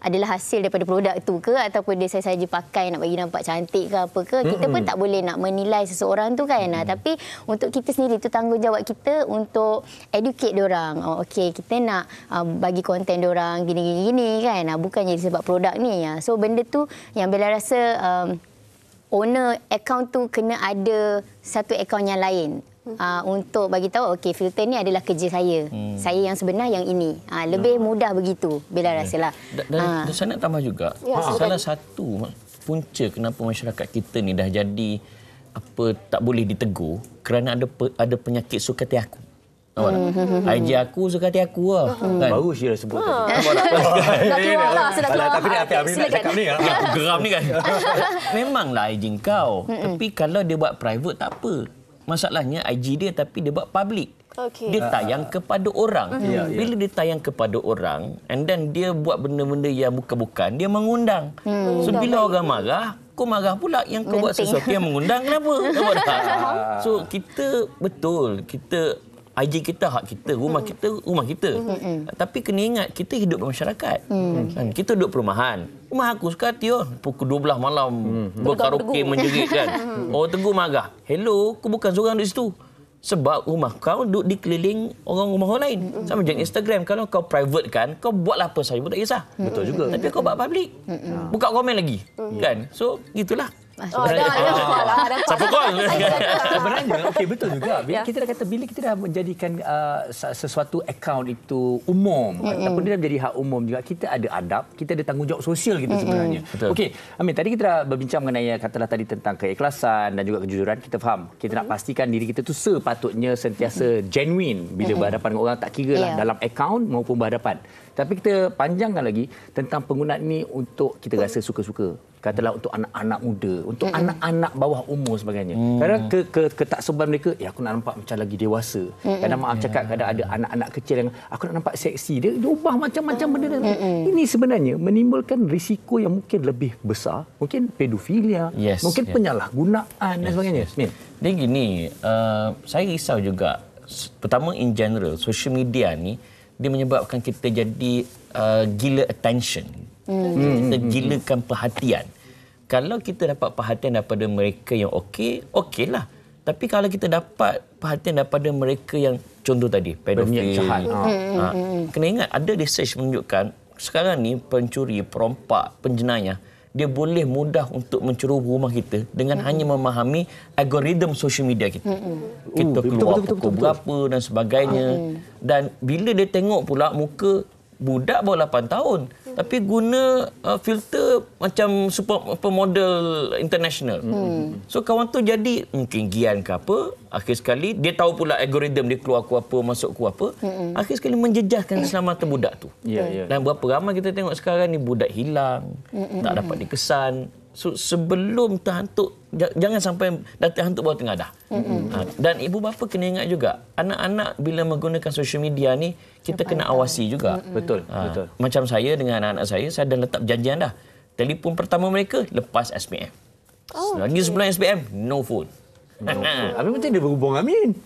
adalah hasil daripada produk tu ke, ataupun dia saja pakai nak bagi nampak cantik ke apa ke. Kita pun tak boleh nak menilai seseorang tu kan. Tapi untuk kita sendiri, itu tanggungjawab kita untuk educate diorang. Okey, kita nak bagi konten diorang gini-gini kan. Bukannya sebab produk ni. So benda tu yang Bella rasa owner account tu kena ada satu account yang lain. Untuk bagi tahu okey, filter ni adalah kerja saya. Saya yang sebenar yang ini. Lebih mudah begitu Bella rasalah. Dan saya nak tambah juga. Salah satu punca kenapa masyarakat kita ni dah jadi tak boleh ditegur kerana ada penyakit suka hati aku. IG aku suka hati aku lah. Baru Syirah sebut tadi. Tapi ni aku geram ni kan. Memanglah IG kau. Tapi kalau dia buat private tak apa. Masalahnya IG dia tapi dia buat public. Dia tayang kepada orang. Bila dia tayang kepada orang, and then dia buat benda-benda yang bukan-bukan, dia mengundang. So bila orang marah, kau marah pula yang kau buat sesuatu yang mengundang. Kenapa? So kita IG kita hak kita, rumah kita. Tapi kena ingat, kita hidup bermasyarakat. Kita duduk perumahan. Rumah aku suka hati pukul 12 malam berkaraoke menjerit kan. Orang tegur marah. Hello, kau bukan seorang di situ. Sebab rumah kau duduk dikeliling rumah orang lain. Sama macam Instagram, kalau kau private kan, kau buatlah apa saja, tak kisah. Betul juga. Tapi kau buat public. Buka komen lagi. Kan? So, gitulah. Siapa call? Sebenarnya okey, betul juga. Kita dah kata bila kita dah menjadikan sesuatu akaun itu umum ataupun dia dah menjadi hak umum juga, kita ada adab, kita ada tanggungjawab sosial kita sebenarnya. Okey, Amin, tadi kita dah berbincang mengenai katalah tadi tentang keikhlasan dan juga kejujuran. Kita faham, kita nak pastikan diri kita tu sepatutnya sentiasa genuine bila berhadapan dengan orang, tak kira lah dalam akaun maupun berhadapan. Tapi kita panjangkan lagi tentang penggunaan ini untuk kita rasa suka-suka. Katalah untuk anak-anak muda, untuk anak-anak bawah umur sebagainya. Kadang ketaksuban mereka, aku nak nampak macam lagi dewasa. Kadang maaf cakap, kadang ada anak-anak kecil yang aku nak nampak seksi. Dia ubah macam-macam benda. Ini sebenarnya menimbulkan risiko yang mungkin lebih besar. Mungkin pedofilia, mungkin penyalahgunaan dan sebagainya. Dia gini, saya risau juga. Pertama, in general, social media ni, dia menyebabkan kita jadi gila attention. Kita gilakan perhatian. Kalau kita dapat perhatian daripada mereka yang okeylah. Tapi kalau kita dapat perhatian daripada mereka yang contoh tadi, pedofil, kena ingat ada research menunjukkan sekarang ni pencuri, perompak, penjenayah, dia boleh mudah untuk mencuri rumah kita dengan hanya memahami algoritma social media kita. Kita keluar pukul berapa dan sebagainya. Dan bila dia tengok pula muka budak bawah 8 tahun tapi guna filter macam supermodel international. So kawan tu jadi mungkin gian ke apa, akhir sekali dia tahu pula algoritma dia keluar ku apa, masuk ku apa, akhir sekali menjejaskan keselamatan budak tu. Dan berapa ramai kita tengok sekarang ni budak hilang, tak dapat dikesan. So, sebelum terhantuk, jangan sampai dah terhantuk baru tengah dah. Dan ibu bapa kena ingat juga, anak-anak bila menggunakan social media ni, kita kena awasi juga. Betul. Macam saya dengan anak-anak saya dah letak perjanjian dah. Telefon pertama mereka, lepas SPM. Lagi sebelum SPM, no phone. Amin macam dia berhubung Amin?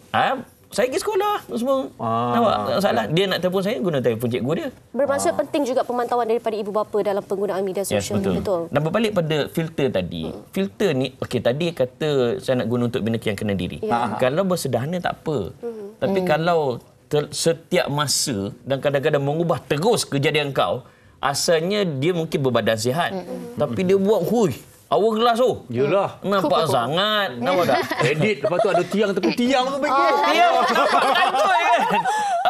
saya pergi sekolah semua. Nampak? Tak masalah. Dia nak telefon saya, guna telefon cikgu dia. Bermaksud penting juga pemantauan daripada ibu bapa dalam penggunaan media sosial. Betul. Dan berbalik pada filter tadi. Filter ni, okey, tadi kata saya nak guna untuk bina keyakinan diri. Kalau bersederhana tak apa. Tapi kalau setiap masa dan kadang-kadang mengubah terus kejadian kau, asalnya dia mungkin berbadan sihat. Tapi dia buat, hourglass tu. Yelah. Nampak sangat. Nampak tak? Edit. Lepas tu ada tiang tepi tiang tu pergi. Tiang. Aduh kan.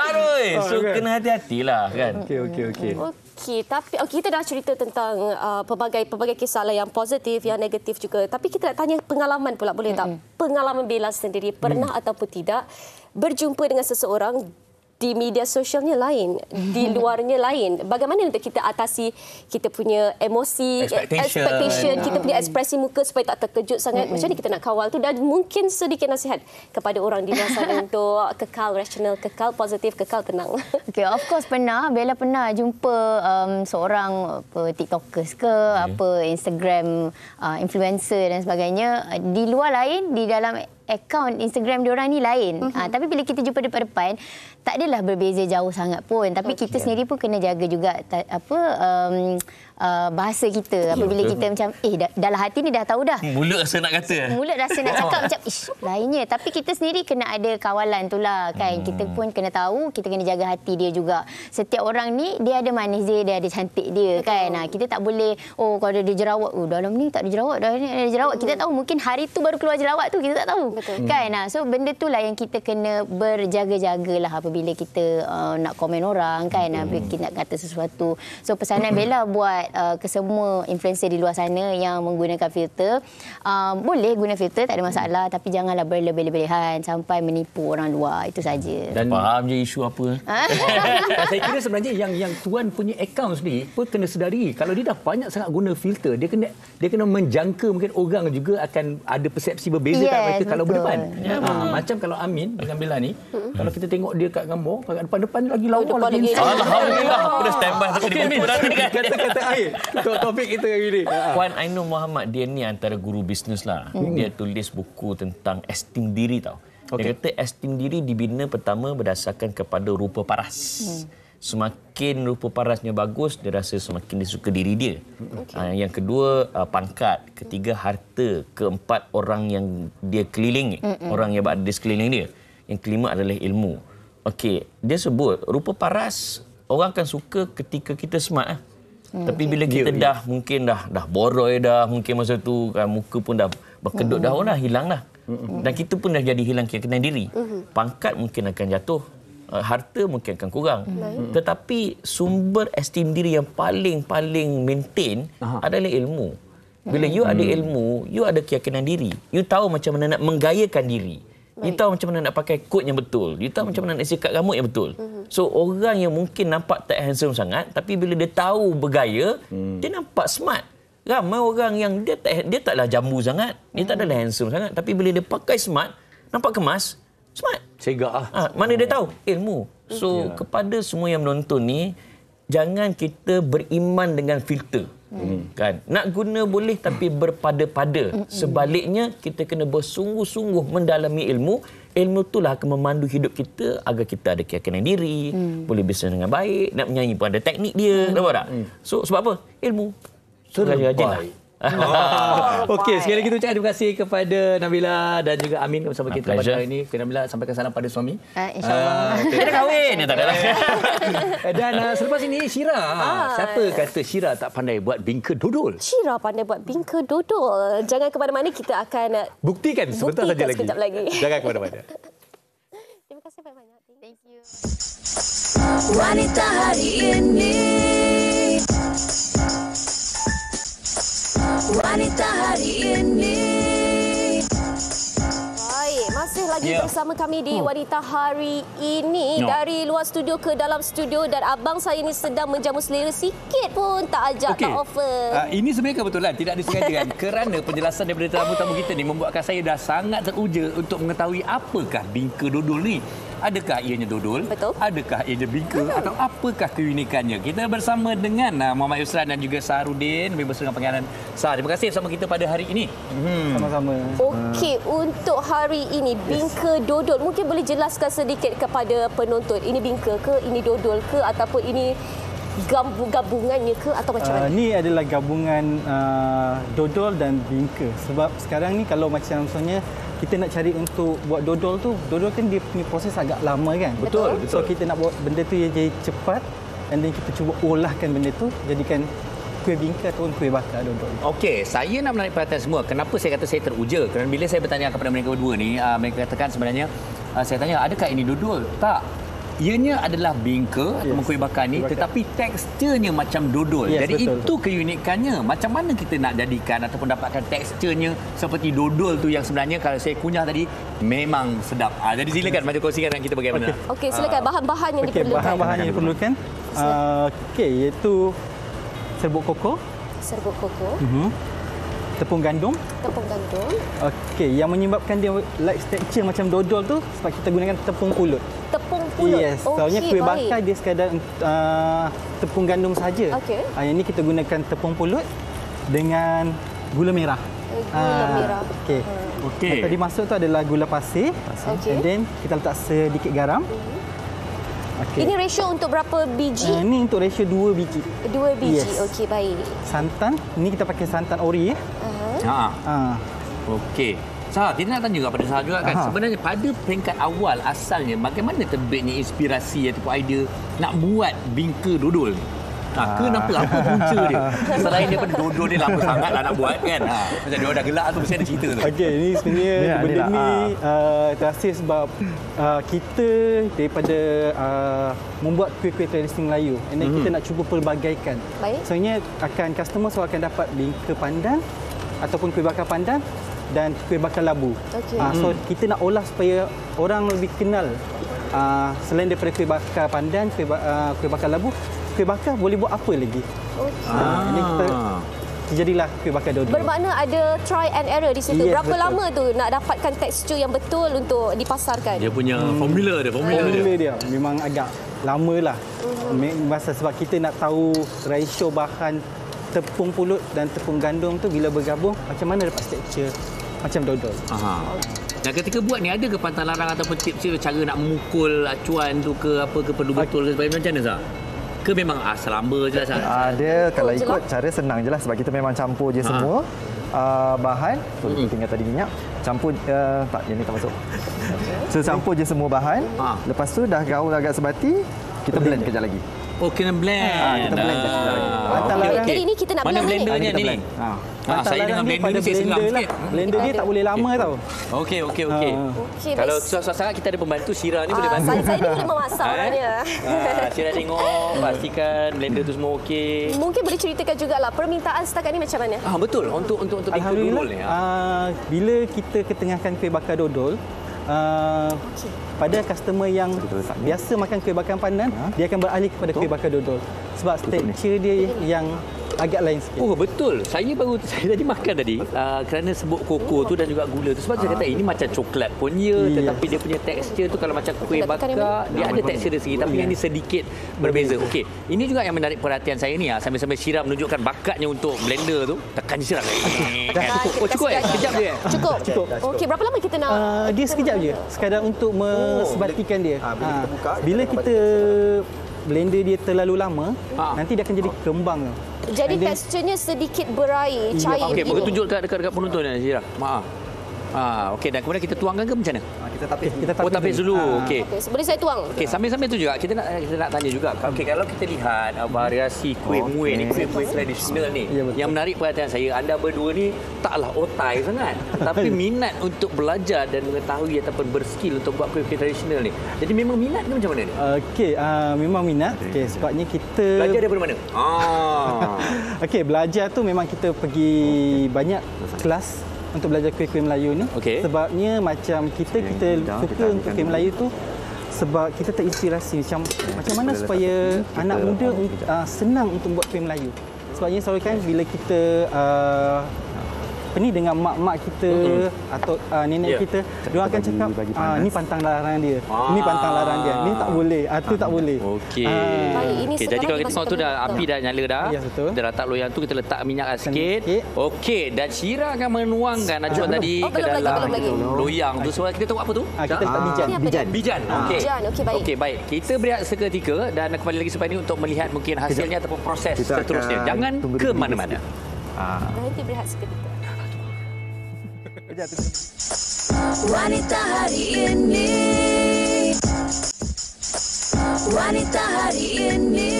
Aduh. So kena hati-hatilah kan. Okey, tapi kita dah cerita tentang pelbagai kisah lah yang positif, yang negatif juga. Tapi kita nak tanya pengalaman pula, boleh tak? Pengalaman Bella sendiri pernah ataupun tidak berjumpa dengan seseorang di media sosialnya lain, di luarnya lain. Bagaimana untuk kita atasi kita punya emosi, expectation, kita punya ekspresi muka supaya tak terkejut sangat. Macam mana kita nak kawal tu, dan mungkin sedikit nasihat kepada orang di luar sana untuk kekal rasional, kekal positif, kekal tenang. Okay, of course pernah. Bella pernah jumpa seorang TikTokers ke, Instagram influencer dan sebagainya. Di luar lain, di dalam akaun Instagram diorang ni lain. Tapi bila kita jumpa depan-depan, tak adalah berbeza jauh sangat pun. Tapi kita sendiri pun kena jaga juga bahasa kita. Apabila kita macam, dalam hati ni dah tahu dah. Mulut rasa nak kata. Mulut rasa nak cakap macam, lainnya. Tapi kita sendiri kena ada kawalan tu lah kan. Kita pun kena tahu, kita kena jaga hati dia juga. Setiap orang ni, dia ada manis dia ada cantik dia kan. Kita tak boleh, kalau ada jerawat, dalam ni tak ada jerawat, dalam ni ada jerawat. Kita tahu mungkin hari tu baru keluar jerawat tu, kita tak tahu. Kan? So benda itulah yang kita kena berjaga-jagalah apabila kita nak komen orang kan, apabila kita nak kata sesuatu. So pesanan Bella buat ke semua influencer di luar sana yang menggunakan filter, boleh guna filter, tak ada masalah, tapi janganlah berlebih-lebihan sampai menipu orang luar. Itu saja. Dan faham je isu apa. Saya kira sebenarnya yang tuan punya akaun sendiri pun kena sedari, kalau dia dah banyak sangat guna filter, dia kena menjangka mungkin orang juga akan ada persepsi berbeza kat mereka kalau berdepan. Macam kalau Amin dengan Bella ni, kalau kita tengok dia kat gambar, kat depan lagi lawa lagi. Alhamdulillah, aku dah standby sampai di buku dah ni kan. Kata topik kita hari ni. Puan Ainur Muhammad, dia ni antara guru bisnes lah. Dia tulis buku tentang esteem diri tau. Dia kata esteem diri dibina pertama berdasarkan kepada rupa paras. Semakin rupa parasnya bagus, dia rasa semakin dia suka diri dia. Yang kedua, pangkat. Ketiga, harta. Keempat, orang yang dia kelilingi. Orang yang berada di sekeliling dia. Yang kelima adalah ilmu. Okey, dia sebut rupa paras orang akan suka ketika kita smart. Tapi bila kita mungkin dah boroi dah, mungkin masa tu kan, muka pun dah berkedut dah, hilang dah. Dan kita pun dah jadi hilang keyakinan diri. Pangkat mungkin akan jatuh. Harta mungkin akan kurang. Tetapi sumber esteem diri yang paling maintain adalah ilmu. Bila you ada ilmu, you ada keyakinan diri. You tahu macam mana nak menggayakan diri. You tahu macam mana nak pakai kod yang betul. You tahu macam mana nak sikat rambut yang betul. So orang yang mungkin nampak tak handsome sangat, tapi bila dia tahu bergaya, dia nampak smart. Ramai orang yang dia taklah jambu sangat, dia tak adalah handsome sangat, tapi bila dia pakai smart, nampak kemas, smart. Segak mana dia tahu? Ilmu. So kepada semua yang menonton ni, jangan kita beriman dengan filter. Kan? Nak guna boleh tapi berpada-pada. Sebaliknya kita kena bersungguh-sungguh mendalami ilmu. Ilmu itulah akan memandu hidup kita agar kita ada keyakinan diri, boleh bisnes dengan baik, nak menyanyi pun ada teknik dia. Nampak tak? So sebab apa? Ilmu. Terbaik. Okey, sekali lagi ucapkan terima kasih kepada Nabila dan juga Amin bersama kita pada hari ini. Nabila, sampaikan salam pada suami. InsyaAllah. Kita kahwin. Tak ada lah. Dan selepas ini Syira. Siapa kata Syira tak pandai buat bingka dodol? Syira pandai buat bingka dodol. Jangan ke mana-mana, kita akan buktikan sebentar saja lagi. Sekejap lagi. Jangan ke mana-mana. Terima kasih banyak. Thank you. Wanita hari ini. Wanita hari ini. Baik, masih lagi bersama kami di Wanita Hari Ini. Dari luar studio ke dalam studio, dan abang saya ni sedang menjamu selera sikit pun tak ajak, tak offer. Ini sebenarnya kebetulan, tidak disengaja kan. Kerana penjelasan daripada tamu-tamu kita ni membuatkan saya dah sangat teruja untuk mengetahui apakah bingka dodol ni. Adakah ianya dodol? Betul. Adakah ianya bingka? Atau apakah keunikannya? Kita bersama dengan Muhammad Yusran dan juga Saharudin, members dengan pengajaran Sah. Terima kasih bersama kita pada hari ini. Sama-sama. Okey, untuk hari ini bingka dodol, mungkin boleh jelaskan sedikit kepada penonton. Ini bingka ke, ini dodol ke, ataupun ini gabungannya ke, atau macam mana? Ini adalah gabungan dodol dan bingka. Sebab sekarang ni kalau macam misalnya kita nak cari untuk buat dodol kan dia punya proses agak lama kan. Betul. So kita nak buat benda tu yang jadi cepat, and then kita cuba olahkan benda tu jadikan kuih bingka ataupun kuih bakar dodol. Okey, saya nak menarik perhatian semua. Kenapa saya kata saya teruja? Kerana bila saya bertanya kepada mereka berdua ni, mereka katakan sebenarnya, saya tanya, adakah ini dodol? Tak. Ianya adalah bingka atau kuih bakar ni, tetapi teksturnya macam dodol. Jadi betul. Itu keunikannya. Macam mana kita nak jadikan ataupun dapatkan teksturnya seperti dodol tu yang sebenarnya kalau saya kunyah tadi memang sedap. Jadi silakan macam kongsikan dengan kita bagaimana. Okey, silakan bahan-bahan yang diperlukan. Bahan-bahan yang diperlukan. Iaitu serbuk koko. Serbuk koko. Tepung gandum. Tepung gandum. Okey, yang menyebabkan dia like texture macam dodol tu sebab kita gunakan tepung pulut. Tepung pulut. Yes, soalnya kuih bakar dia sekadar tepung gandum saja. Yang ni kita gunakan tepung pulut dengan gula merah. Gula merah. Okey. Yang tadi masuk tu adalah gula pasir. And then kita letak sedikit garam. Ini ratio untuk berapa biji? Ini untuk ratio 2 biji. 2 biji. Okey, baik. Santan, ini kita pakai santan ori ya. Okey. Sah, kita nak tanya juga pada Sah juga kan. Sebenarnya pada peringkat awal asalnya bagaimana terbitnya inspirasi ataupun idea nak buat bingka dodol ni? Kenapa? Apa punca dia? Selain daripada dodol dia lama sangatlah nak buat kan. Macam dia dah gelak tu mesti ada cerita tu. Okey, ini sebenarnya benda ni terhasil sebab kita daripada membuat kuih-kuih tradisi Melayu. And then kita nak cuba pelbagaikan. Soalnya customer akan dapat bingka pandan ataupun kuih bakar pandan dan kuih bakar labu. So kita nak olah supaya orang lebih kenal selain daripada kuih bakar pandan, kuih bakar labu, kuih bakar boleh buat apa lagi? Ini kita jadilah kuih bakar dodol. Bermakna ada try and error di situ. Berapa lama tu nak dapatkan tekstur yang betul untuk dipasarkan? Dia punya formula dia. Memang agak lama lah. Sebab kita nak tahu ratio bahan tepung pulut dan tepung gandum tu bila bergabung macam mana dapat tekstur macam dodol. Dan ketika buat ni ada ke pantang larang ataupun tips cara nak memukul acuan tu ke apa ke perlu betul ke macam mana Sah? Ke memang selamba je lah? Dia kalau ikut cara senang je lah sebab kita memang campur je semua bahan. Tinggal tadi minyak. Campur, tak, yang ni tak masuk. So campur je semua bahan. Lepas tu dah gaul agak sebati, kita blend kejap lagi. Kena blend. Kita blend kejap lagi. Jadi ni kita nak mana blendernya ni? Saya dengan blender ni saya seram sikit. Blender dia tak boleh lama tau. Okey. Kalau suara-suara kita ada pembantu, Syira ni boleh bantu. Saya ni boleh memasak orangnya. Syira tengok, pastikan blender tu semua okey. Mungkin boleh ceritakan jugalah permintaan setakat ni macam mana? Betul. Untuk bingka dodol ni. Bila kita ketengahkan kuih bakar dodol, pada customer yang biasa makan kuih bakar pandan, dia akan beralih kepada kuih bakar dodol sebab tekstur dia yang agak lain sikit. Betul. Saya tadi makan tadi kerana sebut koko tu dan juga gula tu sebab saya kata ini macam coklat pun tetapi dia punya tekstur tu kalau macam kuih bakar dia ada tekstur dia sendiri tapi yang ni sedikit berbeza. Okey, ini juga yang menarik perhatian saya ni sambil-sambil Syira menunjukkan bakatnya untuk blender tu. Tekan Syira. Cukup sekejap je. Cukup. Okey, berapa lama kita nak dia sekejap je sekadar untuk mesebatikan dia. Bila kita blender dia terlalu lama, nanti dia akan jadi kembang. Jadi teksturnya sedikit berair, cair. Okey, boleh tunjuk dekat penonton ni, Syira. Maaf. Okey, dan kemudian kita tuangkan ke macam mana? Kita tapis. Tapis dulu. Okey. Boleh saya tuang? Okey, sambil-sambil tu juga kita nak tanya juga. Okey, kalau kita lihat variasi kuih muih ni, kuih tradisional ni, yang menarik perhatian saya, anda berdua ni taklah otai sangat, tapi minat untuk belajar dan mengetahui ataupun berskill untuk buat kuih tradisional ni. Jadi memang minat ke macam mana ni? Okey, memang minat. Okey, sebabnya kita belajar daripada mana? Okey, belajar tu memang kita pergi banyak kelas untuk belajar kuih-kuih Melayu ni. Sebabnya macam kita suka untuk kuih Melayu tu sebab kita terinspirasi macam mana supaya anak muda senang untuk buat kuih Melayu. Sebabnya selalu kan bila kita ni dengan mak-mak kita atau nenek kita, dia akan cakap ni pantang larang dia. Ni pantang larang dia. Ni tak boleh. Tu tak boleh. Okey. Jadi kalau kita tengok tu dah api dah nyala dah. Ya, betul. Kita letak loyang tu, kita letak minyak sikit. Okey, dan Syira akan menuangkan acuan tadi ke dalam loyang tu. So kita tengok apa tu? Kita letak bijan. Okey. Okey, baik. Kita berehat seketika dan kembali lagi selepas ini untuk melihat mungkin hasilnya ataupun proses seterusnya. Jangan ke mana-mana. Nanti berehat seketika. Wanita hari ini, wanita hari ini.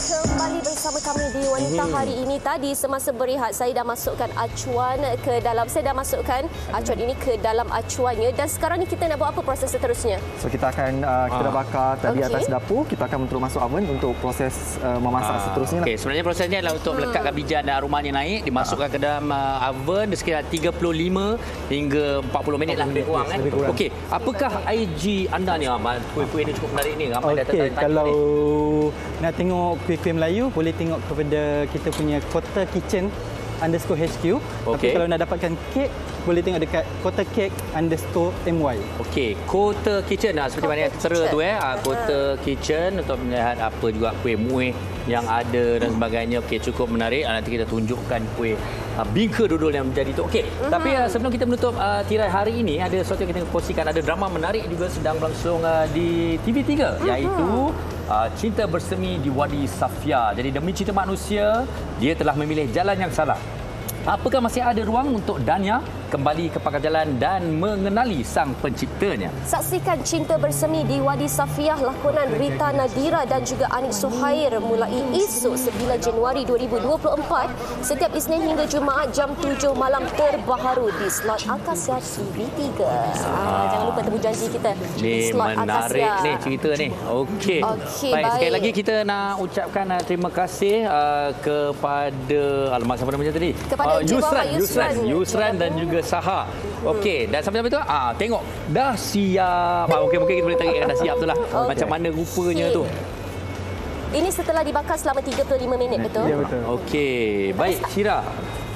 Kembali bersama kami di Wanita Hari Ini. Tadi semasa berehat saya dah masukkan acuan ke dalam. Saya dah masukkan acuan ini ke dalam acuannya dan sekarang ni kita nak buat apa proses seterusnya? So kita akan kita dah bakar tadi atas dapur, kita akan terus masuk oven untuk proses memasak seterusnya. Okey, sebenarnya prosesnya adalah untuk melekatkan bijan dan aromanya naik, dimasukkan ke dalam oven sekitar 35 hingga 40 minit lah lebih kurang kan. Okey, apakah IG anda ni Ahmad? Kuih-kuih ni cukup menarik ni. Ramai dah tanya kalau nak tengok kuih-kuih Melayu boleh tengok kepada kita punya Kota Kitchen _HQ. Tapi kalau nak dapatkan kek boleh tengok dekat Kota Cake _my. Okey, Kota Kitchen seperti mana yang tertera tu Kota Kitchen untuk melihat apa juga kuih muih yang ada dan sebagainya. Okey, cukup menarik. Nanti kita tunjukkan kuih bingka dodol yang menjadi tu. Okey, tapi sebelum kita menutup tirai hari ini, ada sesuatu yang kita kongsikan. Ada drama menarik juga sedang berlangsung di TV3 iaitu Cinta Bersemi di Wadi Safia. Jadi demi cinta manusia, dia telah memilih jalan yang salah. Apakah masih ada ruang untuk Dania kembali ke pangkal jalan dan mengenali sang penciptanya? Saksikan Cinta Bersemi di Wadi Safiah lakonan Rita Nadira dan juga Anik Suhair mulai esok 9 Januari 2024 setiap Isnin hingga Jumaat jam 7 malam terbaru di slot Akasia TV3. Jangan lupa temu janji kita di slot menarik Akasia. Ni cerita ni. Okey. Baik, sekali lagi kita nak ucapkan terima kasih kepada siapa namanya tadi? Kepada Yusran dan juga Saha. Okey, dan sampai-sampai tu tengok dah siap. Okey, mungkin kita boleh tarikkan dah siap tu lah. Macam mana rupanya tu. Ini setelah dibakar selama 35 minit, betul? Ya, betul. Okey, baik Syira.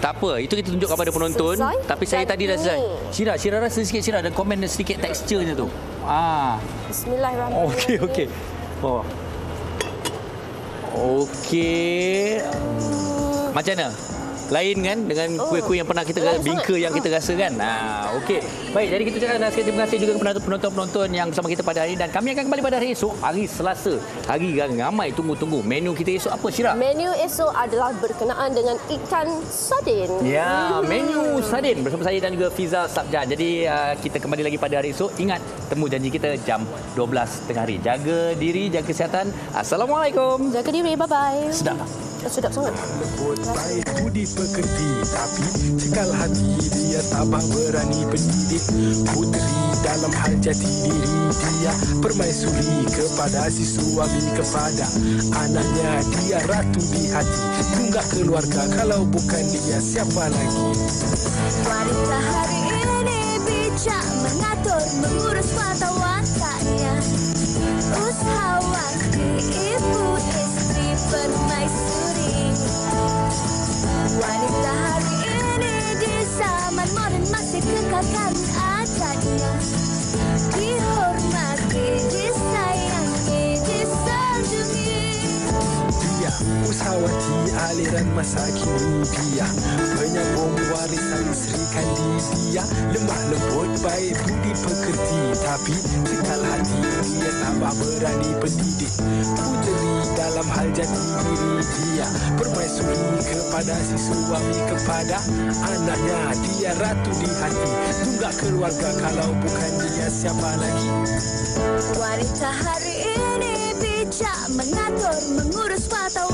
Tak apa, itu kita tunjuk kepada penonton. Tapi saya tadi dah selesai. Syira rasa sikit Syira ada komen sedikit teksturnya tu. Bismillahirrahmanirrahim. Okey. Okey. Macam mana? Lain kan dengan kuih-kuih yang pernah kita bingka yang kita rasa kan. Okey. Baik, jadi kita cakap sekali terima kasih juga kepada penonton-penonton yang bersama kita pada hari ini dan kami akan kembali pada hari esok, hari Selasa. Hari yang ramai tunggu-tunggu. Menu kita esok apa, Syira? Menu esok adalah berkenaan dengan ikan sardin. Ya, menu sardin bersama saya dan juga Fiza Sabjan. Jadi kita kembali lagi pada hari esok. Ingat, temu janji kita jam 12 tengah hari. Jaga diri, jaga kesihatan. Assalamualaikum. Jaga diri, bye-bye. Sedap. Sedap sangat. Baik budi pekerti, tapi cekal hati dia tabah berani pendidik. Puteri dalam hal jati diri dia permaisuri kepada si suami, kepada anaknya dia ratu di hati. Tunggak keluarga, kalau bukan dia siapa lagi? Wanita hari ini bijak mengatur, mengurus mata wataknya. Usahawati, ibu istri permaisuri. Wanita hari ini di zaman modern masih kekalkan adatnya. Dihormati, disayangi, disanjungi. Dia usahawati aliran masa kini dia penyambung warisan Sri Kandi dia. Lemah lembut baik budi pekerti, tapi cekal hati dia tambah berani pendidik. Puteri dalam hal jati diri dia permaisuri kepada si suami, kepada anaknya dia ratu di hati. Tunggak keluarga, kalau bukan dia siapa lagi? Wanita hari ini bijak mengatur, mengurus mata